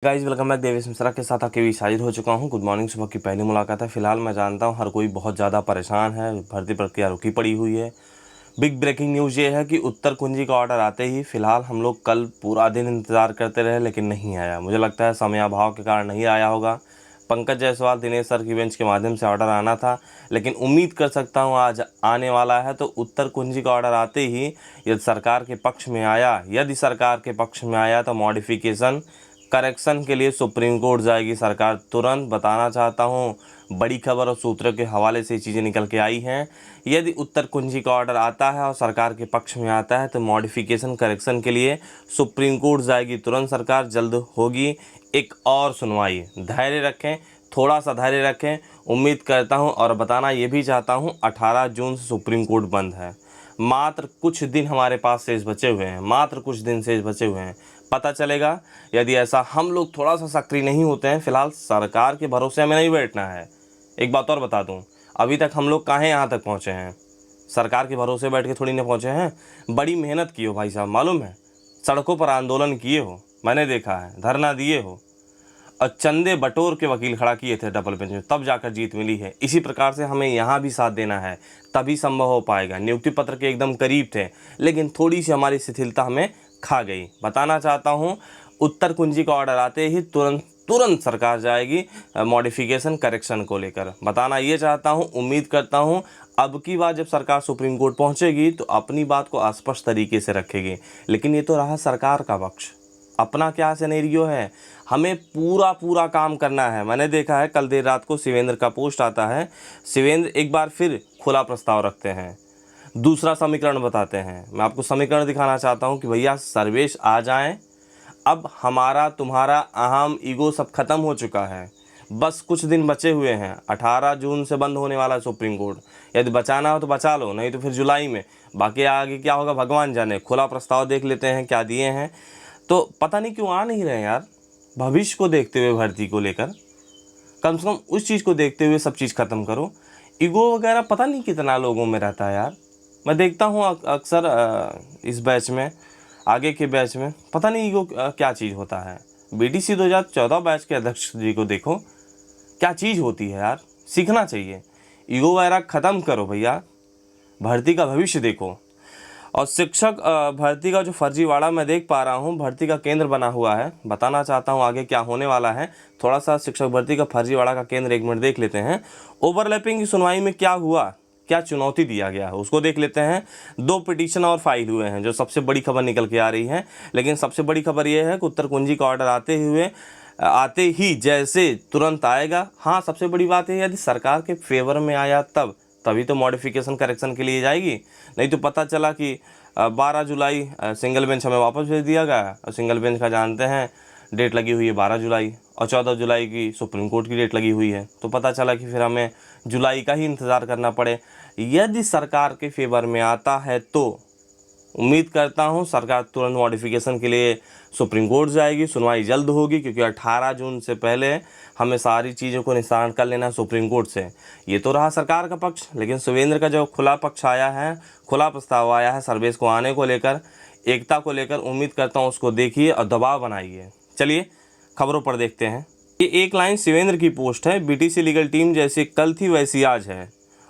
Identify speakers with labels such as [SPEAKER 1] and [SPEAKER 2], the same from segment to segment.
[SPEAKER 1] Guys welcome back. Devesh Mishra के साथ आपके बीच हाजिर हो चुका हूं। Good morning. सुबह की पहली मुलाकात है। फिलहाल मैं जानता हूं हर कोई बहुत ज़्यादा परेशान है, भर्ती प्रक्रिया रुकी पड़ी हुई है। बिग ब्रेकिंग न्यूज़ ये है कि उत्तर कुंजी का ऑर्डर आते ही फिलहाल हम लोग कल पूरा दिन इंतज़ार करते रहे लेकिन नहीं आया। मुझे लगता है समय अभाव के कारण नहीं आया होगा। पंकज जायसवाल दिनेश सर की बेंच के माध्यम से ऑर्डर आना था, लेकिन उम्मीद कर सकता हूं आज आने वाला है। तो उत्तर कुंजी का ऑर्डर आते ही यदि सरकार के पक्ष में आया तो मॉडिफिकेशन करेक्शन के लिए सुप्रीम कोर्ट जाएगी सरकार तुरंत। बताना चाहता हूं बड़ी खबर और सूत्रों के हवाले से चीज़ें निकल के आई हैं। यदि उत्तर कुंजी का ऑर्डर आता है और सरकार के पक्ष में आता है तो मॉडिफिकेशन करेक्शन के लिए सुप्रीम कोर्ट जाएगी तुरंत सरकार। जल्द होगी एक और सुनवाई। धैर्य रखें, थोड़ा सा धैर्य रखें। उम्मीद करता हूं और बताना ये भी चाहता हूं 18 जून से सुप्रीम कोर्ट बंद है। मात्र कुछ दिन हमारे पास शेष बचे हुए हैं, मात्र कुछ दिन शेष बचे हुए हैं। पता चलेगा यदि ऐसा हम लोग थोड़ा सा सक्रिय नहीं होते हैं। फिलहाल सरकार के भरोसे हमें नहीं बैठना है। एक बात और बता दूं, अभी तक हम लोग कहाँ यहाँ तक पहुँचे हैं? सरकार के भरोसे बैठ के थोड़ी ना पहुँचे हैं। बड़ी मेहनत की हो भाई साहब, मालूम है। सड़कों पर आंदोलन किए हो, मैंने देखा है, धरना दिए हो और चंदे बटोर के वकील खड़ा किए थे डबल बेंच में, तब जाकर जीत मिली है। इसी प्रकार से हमें यहाँ भी साथ देना है, तभी संभव हो पाएगा। नियुक्ति पत्र के एकदम करीब थे लेकिन थोड़ी सी हमारी शिथिलता हमें खा गई। बताना चाहता हूँ उत्तर कुंजी का ऑर्डर आते ही तुरंत सरकार जाएगी मॉडिफिकेशन करेक्शन को लेकर। बताना ये चाहता हूँ, उम्मीद करता हूँ अब की बार जब सरकार सुप्रीम कोर्ट पहुँचेगी तो अपनी बात को स्पष्ट तरीके से रखेगी। लेकिन ये तो रहा सरकार का पक्ष, अपना क्या सिनेरियो है। हमें पूरा काम करना है। मैंने देखा है कल देर रात को शिवेंद्र का पोस्ट आता है। शिवेंद्र एक बार फिर खुला प्रस्ताव रखते हैं, दूसरा समीकरण बताते हैं। मैं आपको समीकरण दिखाना चाहता हूं कि भैया सर्वेश आ जाएं, अब हमारा तुम्हारा अहम ईगो सब खत्म हो चुका है। बस कुछ दिन बचे हुए हैं। 18 जून से बंद होने वाला है सुप्रीम कोर्ट। यदि बचाना हो तो बचा लो, नहीं तो फिर जुलाई में। बाकी आगे क्या होगा भगवान जाने। खुला प्रस्ताव देख लेते हैं क्या दिए हैं। तो पता नहीं क्यों आ नहीं रहे यार। भविष्य को देखते हुए भर्ती को लेकर कम से कम उस चीज़ को देखते हुए सब चीज़ ख़त्म करो। ईगो वगैरह पता नहीं कितना लोगों में रहता है यार। मैं देखता हूँ अक्सर इस बैच में, आगे के बैच में पता नहीं ईगो क्या चीज़ होता है। बीटीसी 2014 बैच के अध्यक्ष जी को देखो, क्या चीज़ होती है यार। सीखना चाहिए। ईगो वगैरह ख़त्म करो भैया, भर्ती का भविष्य देखो। और शिक्षक भर्ती का जो फर्जीवाड़ा मैं देख पा रहा हूँ, भर्ती का केंद्र बना हुआ है। बताना चाहता हूँ आगे क्या होने वाला है। थोड़ा सा शिक्षक भर्ती का फर्जीवाड़ा का केंद्र एक मिनट देख लेते हैं। ओवरलैपिंग की सुनवाई में क्या हुआ, क्या चुनौती दिया गया है, उसको देख लेते हैं। 2 पिटीशन और फाइल हुए हैं, जो सबसे बड़ी खबर निकल के आ रही है। लेकिन सबसे बड़ी खबर यह है कि उत्तर कुंजी का ऑर्डर आते ही जैसे तुरंत आएगा। हाँ, सबसे बड़ी बात है यदि सरकार के फेवर में आया तभी तो मॉडिफिकेशन करेक्शन के लिए जाएगी। नहीं तो पता चला कि 12 जुलाई सिंगल बेंच हमें वापस भेज दिया गया। और सिंगल बेंच का जानते हैं डेट लगी हुई है 12 जुलाई और 14 जुलाई की सुप्रीम कोर्ट की डेट लगी हुई है। तो पता चला कि फिर हमें जुलाई का ही इंतज़ार करना पड़े। यदि सरकार के फेवर में आता है तो उम्मीद करता हूं सरकार तुरंत मॉडिफिकेशन के लिए सुप्रीम कोर्ट जाएगी। सुनवाई जल्द होगी क्योंकि 18 जून से पहले हमें सारी चीज़ों को निस्तारण कर लेना सुप्रीम कोर्ट से। ये तो रहा सरकार का पक्ष। लेकिन सुवेंद्र का जो खुला पक्ष आया है, खुला प्रस्ताव आया है सर्वेश को आने को लेकर, एकता को लेकर, उम्मीद करता हूँ उसको देखिए और दबाव बनाइए। चलिए खबरों पर देखते हैं। ये एक लाइन शिवेंद्र की पोस्ट है। बीटीसी लीगल टीम जैसी कल थी वैसी आज है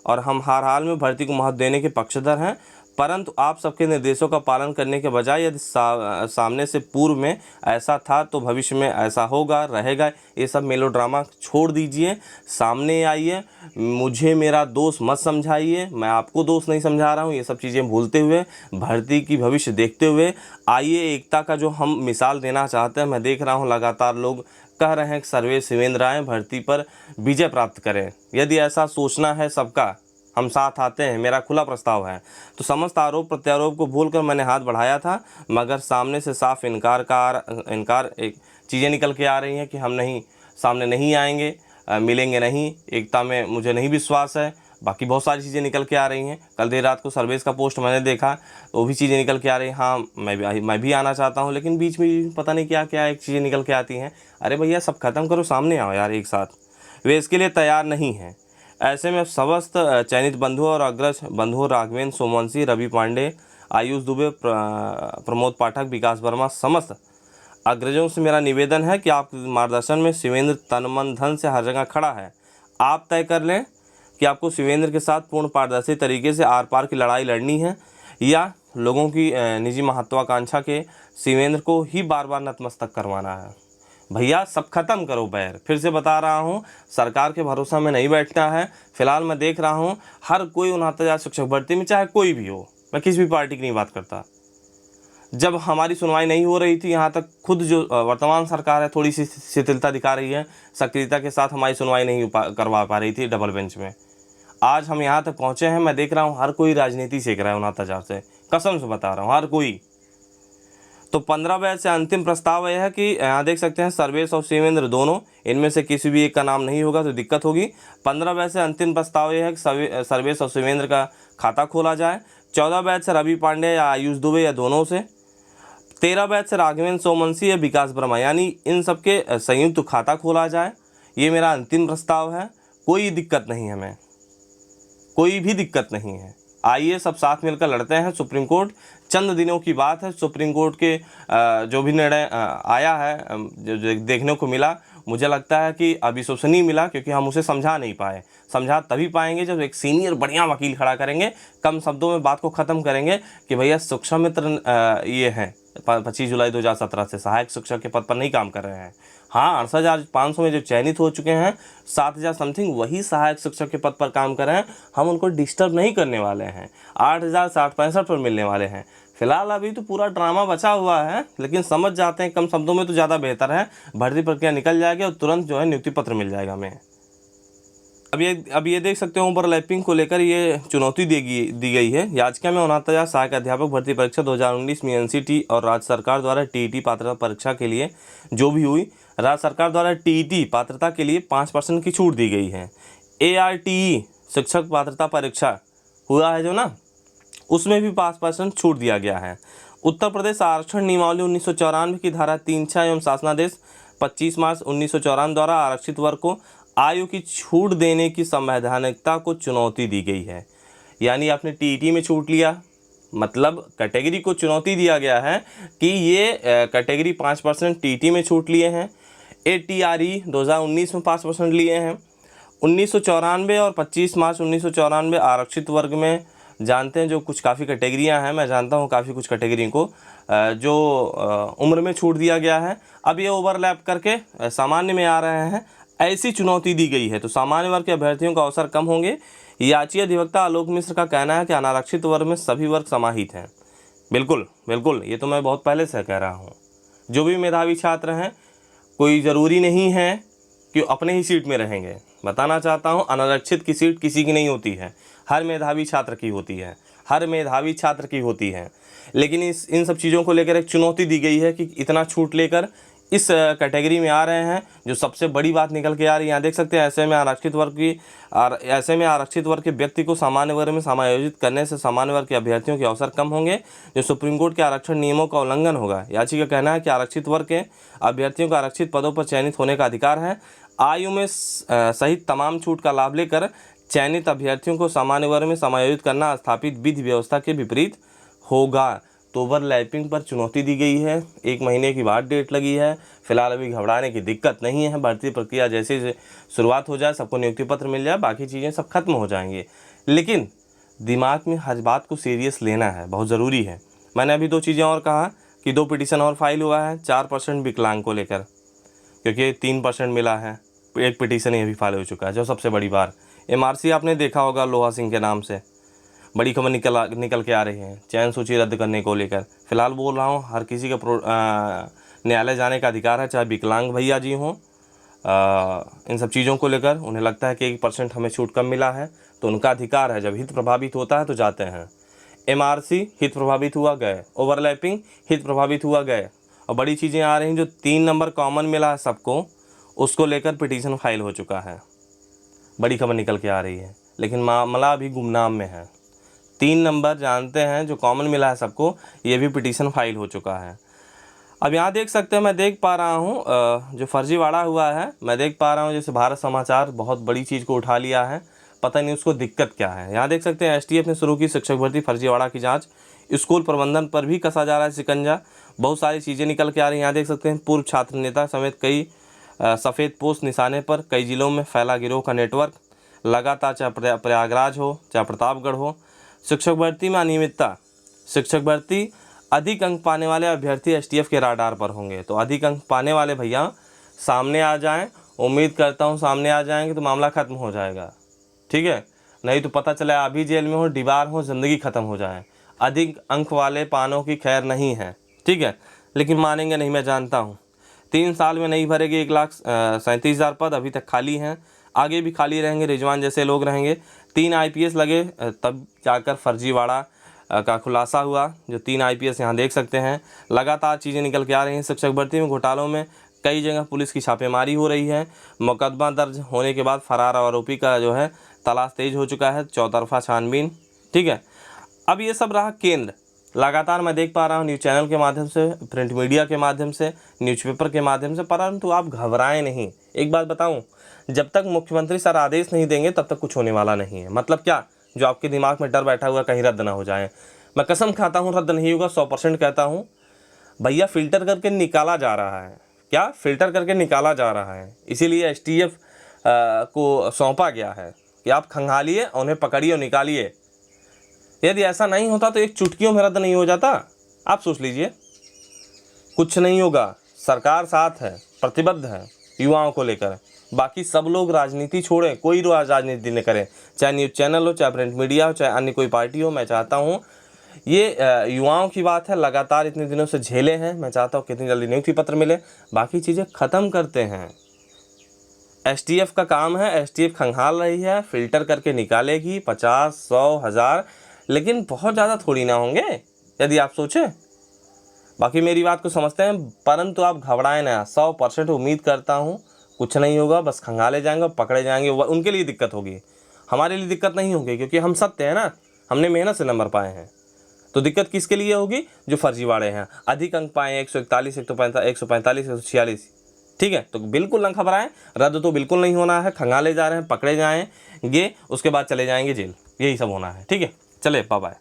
[SPEAKER 1] और हम हर हाल में भर्ती को महत्व देने के पक्षधर हैं, परंतु आप सबके निर्देशों का पालन करने के बजाय यदि सामने से पूर्व में ऐसा था तो भविष्य में ऐसा होगा रहेगा। ये सब मेलोड्रामा छोड़ दीजिए, सामने आइए। मुझे मेरा दोस्त मत समझाइए, मैं आपको दोस्त नहीं समझा रहा हूँ। ये सब चीज़ें भूलते हुए, भर्ती की भविष्य देखते हुए आइए। एकता का जो हम मिसाल देना चाहते हैं, मैं देख रहा हूँ लगातार लोग कह रहे हैं कि सर्वेश शिवेंद्र आए, भर्ती पर विजय प्राप्त करें। यदि ऐसा सोचना है सबका, हम साथ आते हैं, मेरा खुला प्रस्ताव है। तो समस्त आरोप प्रत्यारोप को भूलकर मैंने हाथ बढ़ाया था, मगर सामने से साफ इनकार एक चीज़ें निकल के आ रही हैं कि हम नहीं, सामने नहीं आएंगे, मिलेंगे नहीं। एकता में मुझे नहीं विश्वास है। बाकी बहुत सारी चीज़ें निकल के आ रही हैं। कल देर रात को सर्वेश का पोस्ट मैंने देखा तो वो भी चीज़ें निकल के आ रही हैं। हाँ, मैं भी आना चाहता हूँ, लेकिन बीच में पता नहीं क्या क्या एक चीज़ें निकल के आती हैं। अरे भैया सब खत्म करो, सामने आओ यार एक साथ। वे इसके लिए तैयार नहीं हैं। ऐसे में समस्त चयनित बंधुओं और अग्रज बंधुओं राघवेंद्र सोमवंशी, रवि पांडे, आयुष दुबे, प्रमोद पाठक, विकास वर्मा, समस्त अग्रजों से मेरा निवेदन है कि आपके मार्गदर्शन में शिवेंद्र तन मन धन से हर जगह खड़ा है। आप तय कर लें कि आपको शिवेंद्र के साथ पूर्ण पारदर्शी तरीके से आर पार की लड़ाई लड़नी है या लोगों की निजी महत्वाकांक्षा के शिवेंद्र को ही बार बार नतमस्तक करवाना है। भैया सब खत्म करो बैर। फिर से बता रहा हूँ, सरकार के भरोसा में नहीं बैठना है। फिलहाल मैं देख रहा हूँ हर कोई 69,000 शिक्षक भर्ती में, चाहे कोई भी हो, मैं किसी भी पार्टी की नहीं बात करता। जब हमारी सुनवाई नहीं हो रही थी, यहाँ तक खुद जो वर्तमान सरकार है थोड़ी सी शिथिलता दिखा रही है, सक्रियता के साथ हमारी सुनवाई नहीं करवा पा रही थी डबल बेंच में। आज हम यहाँ तक पहुँचे हैं। मैं देख रहा हूँ हर कोई राजनीति सीख रहा है 69,000 से, कसम से बता रहा हूँ, हर कोई। तो 15 बैच से अंतिम प्रस्ताव यह है कि यहाँ देख सकते हैं सर्वेश और शिवेंद्र दोनों, इनमें से किसी भी एक का नाम नहीं होगा तो दिक्कत होगी। 15 बैच से अंतिम प्रस्ताव यह है कि सर्वेश और शिवेंद्र का खाता खोला जाए। 14 बैच से रवि पांडे या आयुष दुबे या दोनों से। 13 बैच से राघवेंद्र सोमवंशी या विकास वर्मा, यानी इन सबके संयुक्त खाता खोला जाए। ये मेरा अंतिम प्रस्ताव है। कोई दिक्कत नहीं है, हमें कोई भी दिक्कत नहीं है। आइए सब साथ मिलकर लड़ते हैं। सुप्रीम कोर्ट, चंद दिनों की बात है, सुप्रीम कोर्ट के जो भी निर्णय आया है, जो देखने को मिला, मुझे लगता है कि अविश्वसनीय मिला, क्योंकि हम उसे समझा नहीं पाए। समझा तभी पाएंगे जब एक सीनियर बढ़िया वकील खड़ा करेंगे, कम शब्दों में बात को ख़त्म करेंगे कि भैया शिक्षा मित्र ये हैं 25 जुलाई 2017 से सहायक शिक्षक के पद पर नहीं काम कर रहे हैं। हाँ, 68,500 में जो चयनित हो चुके हैं, 7,000 समथिंग वही सहायक शिक्षक के पद पर काम कर रहे हैं। हम उनको डिस्टर्ब नहीं करने वाले हैं। 8,065 पर मिलने वाले हैं। फिलहाल अभी तो पूरा ड्रामा बचा हुआ है, लेकिन समझ जाते हैं कम शब्दों में तो ज़्यादा बेहतर है। भर्ती प्रक्रिया निकल जाएगी और तुरंत जो है नियुक्ति पत्र मिल जाएगा हमें। अब ये देख सकते हो ओवरलैपिंग को लेकर ये चुनौती दी गई है। याचिका में 69,000 सहायक अध्यापक भर्ती परीक्षा 2019 में एनसीटी और राज्य सरकार द्वारा टीईटी पात्रता परीक्षा के लिए जो भी हुई, राज्य सरकार द्वारा टीईटी पात्रता के लिए 5% की छूट दी गई है। ARTE शिक्षक पात्रता परीक्षा हुआ है जो ना, उसमें भी 5% छूट दिया गया है। उत्तर प्रदेश आरक्षण नियमावली 1994 की धारा 3(6) एवं शासनादेश 25 मार्च 1994 द्वारा आरक्षित वर्ग को आयु की छूट देने की संवैधानिकता को चुनौती दी गई है। यानी आपने टीईटी में छूट लिया, मतलब कैटेगरी को चुनौती दिया गया है कि ये कैटेगरी 5% टीईटी में छूट लिए हैं। ATRE 2019 में 5% लिए हैं। 1994 और 25 मार्च 1994 आरक्षित वर्ग में जानते हैं जो कुछ काफ़ी कैटेगरियां हैं, मैं जानता हूं काफ़ी कुछ कैटेगरी को जो उम्र में छूट दिया गया है। अब ये ओवरलैप करके सामान्य में आ रहे हैं, ऐसी चुनौती दी गई है। तो सामान्य वर्ग के अभ्यर्थियों का अवसर कम होंगे। याचिका अधिवक्ता आलोक मिश्र का कहना है कि अनारक्षित वर्ग में सभी वर्ग समाहित हैं। बिल्कुल बिल्कुल, ये तो मैं बहुत पहले से कह रहा हूँ। जो भी मेधावी छात्र हैं, कोई ज़रूरी नहीं है कि अपने ही सीट में रहेंगे। बताना चाहता हूँ, अनारक्षित की सीट किसी की नहीं होती है, हर मेधावी छात्र की होती है, हर मेधावी छात्र की होती है। लेकिन इन सब चीज़ों को लेकर एक चुनौती दी गई है कि इतना छूट लेकर इस कैटेगरी में आ रहे हैं। जो सबसे बड़ी बात निकल के आ रही है, यहाँ देख सकते हैं, ऐसे में आरक्षित वर्ग के व्यक्ति को सामान्य वर्ग में समायोजित करने से सामान्य वर्ग के अभ्यर्थियों के अवसर कम होंगे, जो सुप्रीम कोर्ट के आरक्षण नियमों का उल्लंघन होगा। याचिका का कहना है कि आरक्षित वर्ग के अभ्यर्थियों को आरक्षित पदों पर चयनित होने का अधिकार है। आयु में सहित तमाम छूट का लाभ लेकर चयनित अभ्यर्थियों को सामान्य वर्ग में समायोजित करना स्थापित विधि व्यवस्था के विपरीत होगा। तो ओवरलैपिंग पर चुनौती दी गई है। 1 महीने की बाद डेट लगी है। फिलहाल अभी घबराने की दिक्कत नहीं है। भर्ती प्रक्रिया जैसे शुरुआत हो जाए, सबको नियुक्ति पत्र मिल जाए, बाकी चीज़ें सब खत्म हो जाएंगी। लेकिन दिमाग में हर बात को सीरियस लेना है, बहुत ज़रूरी है। मैंने अभी 2 चीज़ें और कहा कि 2 पिटीशन और फाइल हुआ है। 4% विकलांग को लेकर, क्योंकि 3% मिला है। 1 पिटीशन ही अभी फाइल हो चुका है। जो सबसे बड़ी बात, MRC आपने देखा होगा लोहा सिंह के नाम से बड़ी खबर निकल के आ रही है चयन सूची रद्द करने को लेकर। फिलहाल बोल रहा हूँ, हर किसी का न्यायालय जाने का अधिकार है, चाहे विकलांग भैया जी हों। इन सब चीज़ों को लेकर उन्हें लगता है कि 1% हमें छूट कम मिला है, तो उनका अधिकार है। जब हित प्रभावित होता है तो जाते हैं। MRC हित प्रभावित हुआ गए, ओवरलैपिंग हित प्रभावित हुआ गए, और बड़ी चीज़ें आ रही हैं। जो 3 नंबर कॉमन मिला है सबको, उसको लेकर पिटीशन फाइल हो चुका है। बड़ी खबर निकल के आ रही है, लेकिन मामला अभी गुमनाम में है। 3 नंबर जानते हैं जो कॉमन मिला है सबको, ये भी पिटीशन फाइल हो चुका है। अब यहाँ देख सकते हैं, मैं देख पा रहा हूँ जो फर्जीवाड़ा हुआ है, मैं देख पा रहा हूँ जैसे भारत समाचार बहुत बड़ी चीज़ को उठा लिया है, पता नहीं उसको दिक्कत क्या है। यहाँ देख सकते हैं STF ने शुरू की शिक्षक भर्ती फर्जीवाड़ा की जाँच। स्कूल प्रबंधन पर भी कसा जा रहा है शिकंजा। बहुत सारी चीज़ें निकल के आ रही हैं। यहाँ देख सकते हैं पूर्व छात्र नेता समेत कई सफ़ेद पोस्ट निशाने पर, कई जिलों में फैला गिरोह का नेटवर्क लगातार, चाहे प्रयागराज हो चाहे प्रतापगढ़ हो। शिक्षक भर्ती में अनियमितता, शिक्षक भर्ती अधिक अंक पाने वाले अभ्यर्थी एसटीएफ के राडार पर होंगे। तो अधिक अंक पाने वाले भैया सामने आ जाएं, उम्मीद करता हूं सामने आ जाएंगे तो मामला ख़त्म हो जाएगा, ठीक है। नहीं तो पता चला अभी जेल में हो, दीवार हो, ज़िंदगी ख़त्म हो जाए। अधिक अंक वाले पानों की खैर नहीं है, ठीक है, लेकिन मानेंगे नहीं, मैं जानता हूँ। 3 साल में नहीं भरेगी 1,37,000 पद अभी तक खाली हैं, आगे भी खाली रहेंगे, रिजवान जैसे लोग रहेंगे। 3 आईपीएस लगे तब जाकर फर्जीवाड़ा का खुलासा हुआ। जो 3 आईपीएस यहाँ देख सकते हैं, लगातार चीज़ें निकल के आ रही हैं। शिक्षक भर्ती में घोटालों में कई जगह पुलिस की छापेमारी हो रही है। मुकदमा दर्ज होने के बाद फरार आरोपी का जो है तलाश तेज हो चुका है, चौतरफा छानबीन, ठीक है। अब ये सब रहा केंद्र। लगातार मैं देख पा रहा हूँ न्यूज़ चैनल के माध्यम से, प्रिंट मीडिया के माध्यम से, न्यूज़पेपर के माध्यम से, परंतु आप घबराएं नहीं। एक बात बताऊं, जब तक मुख्यमंत्री सर आदेश नहीं देंगे तब तक कुछ होने वाला नहीं है। मतलब क्या, जो आपके दिमाग में डर बैठा हुआ कहीं रद्द ना हो जाए, मैं कसम खाता हूँ रद्द नहीं होगा, 100% कहता हूँ भैया। फ़िल्टर करके निकाला जा रहा है, क्या फ़िल्टर करके निकाला जा रहा है, इसीलिए एसटीएफ को सौंपा गया है कि आप खंगालिए, उन्हें पकड़िए और निकालिए। यदि ऐसा नहीं होता तो एक चुटकियों में रद्द नहीं हो जाता। आप सोच लीजिए, कुछ नहीं होगा, सरकार साथ है, प्रतिबद्ध है युवाओं को लेकर। बाकी सब लोग राजनीति छोड़ें, कोई राजनीति न करें, चाहे न्यूज़ चैनल हो, चाहे प्रिंट मीडिया हो, चाहे अन्य कोई पार्टी हो। मैं चाहता हूँ ये युवाओं की बात है, लगातार इतने दिनों से झेले हैं, मैं चाहता हूँ कितनी जल्दी नियुक्ति पत्र मिले, बाकी चीज़ें ख़त्म करते हैं। एसटीएफ का काम है, एसटीएफ खंगाल रही है, फ़िल्टर करके निकालेगी 50, 100, 1000, लेकिन बहुत ज़्यादा थोड़ी ना होंगे यदि आप सोचें। बाकी मेरी बात को समझते हैं, परंतु आप घबराएं ना। 100% उम्मीद करता हूँ कुछ नहीं होगा, बस खंगाले जाएंगे, पकड़े जाएंगे। उनके लिए दिक्कत होगी, हमारे लिए दिक्कत नहीं होगी, क्योंकि हम सत्य हैं ना, हमने मेहनत से नंबर पाए हैं। तो दिक्कत किसके लिए होगी? जो फर्जीवाड़े हैं, अधिक अंक पाए, 141, 145, 146, ठीक है। तो बिल्कुल ना घबराएं, रद्द तो बिल्कुल नहीं होना है। खंगाले जा रहे हैं, पकड़े जाएंगे, उसके बाद चले जाएंगे जेल, यही सब होना है, ठीक है। चले, बाय बाय।